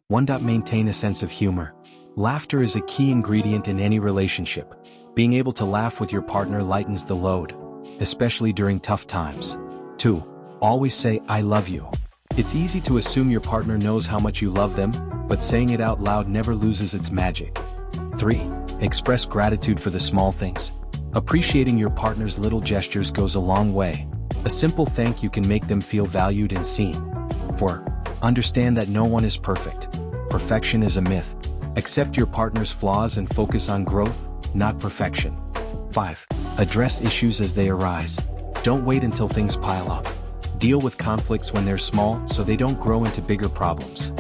1. Maintain a sense of humor. Laughter is a key ingredient in any relationship. Being able to laugh with your partner lightens the load, especially during tough times. 2. Always say, "I love you." It's easy to assume your partner knows how much you love them, but saying it out loud never loses its magic. 3. Express gratitude for the small things. Appreciating your partner's little gestures goes a long way. A simple thank you can make them feel valued and seen. 4. Understand that no one is perfect. Perfection is a myth. Accept your partner's flaws and focus on growth, not perfection. 5. Address issues as they arise. Don't wait until things pile up. Deal with conflicts when they're small so they don't grow into bigger problems.